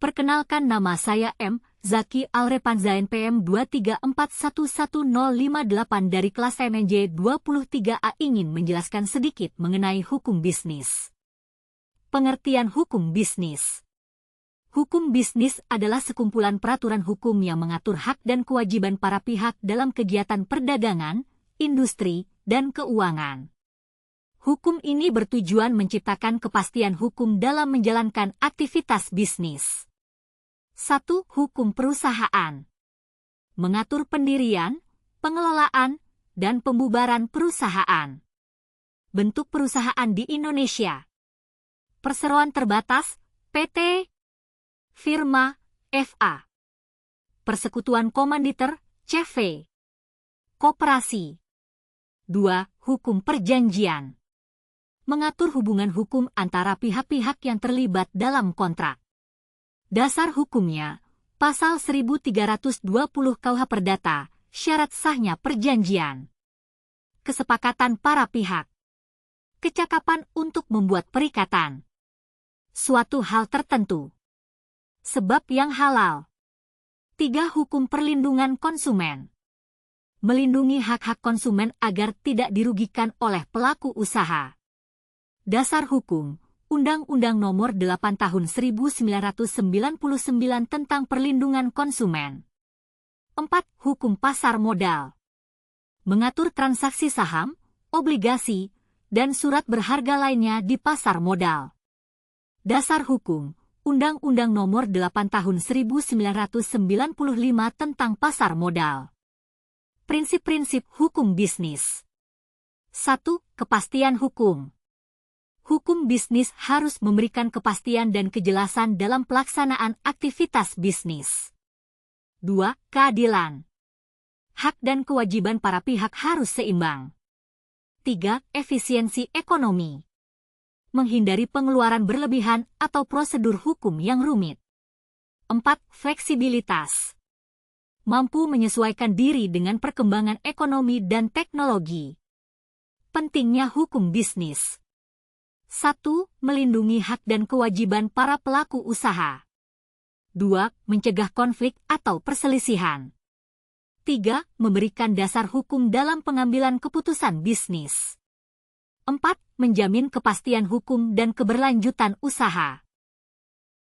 Perkenalkan, nama saya M. Zaki Alrepanzain PM 234111058 dari kelas MNJ 23A ingin menjelaskan sedikit mengenai hukum bisnis. Pengertian hukum bisnis. Hukum bisnis adalah sekumpulan peraturan hukum yang mengatur hak dan kewajiban para pihak dalam kegiatan perdagangan, industri, dan keuangan. Hukum ini bertujuan menciptakan kepastian hukum dalam menjalankan aktivitas bisnis. 1. Hukum perusahaan. Mengatur pendirian, pengelolaan, dan pembubaran perusahaan. Bentuk perusahaan di Indonesia. Perseroan terbatas, PT. Firma, FA. Persekutuan komanditer, CV. Koperasi. 2. Hukum perjanjian. Mengatur hubungan hukum antara pihak-pihak yang terlibat dalam kontrak. Dasar hukumnya, Pasal 1320 KUH Perdata, syarat sahnya perjanjian. Kesepakatan para pihak. Kecakapan untuk membuat perikatan. Suatu hal tertentu. Sebab yang halal. 3. Hukum perlindungan konsumen. Melindungi hak-hak konsumen agar tidak dirugikan oleh pelaku usaha. Dasar hukum, Undang-Undang Nomor 8 Tahun 1999 tentang Perlindungan Konsumen. 4. Hukum pasar modal. Mengatur transaksi saham, obligasi, dan surat berharga lainnya di pasar modal. Dasar hukum, Undang-Undang Nomor 8 Tahun 1995 tentang pasar modal. Prinsip-prinsip hukum bisnis. 1. Kepastian hukum. Hukum bisnis harus memberikan kepastian dan kejelasan dalam pelaksanaan aktivitas bisnis. 2. Keadilan. Hak dan kewajiban para pihak harus seimbang. 3. Efisiensi ekonomi. Menghindari pengeluaran berlebihan atau prosedur hukum yang rumit. 4. Fleksibilitas. Mampu menyesuaikan diri dengan perkembangan ekonomi dan teknologi. Pentingnya hukum bisnis. 1. Melindungi hak dan kewajiban para pelaku usaha. 2. Mencegah konflik atau perselisihan. 3. Memberikan dasar hukum dalam pengambilan keputusan bisnis. 4. Menjamin kepastian hukum dan keberlanjutan usaha.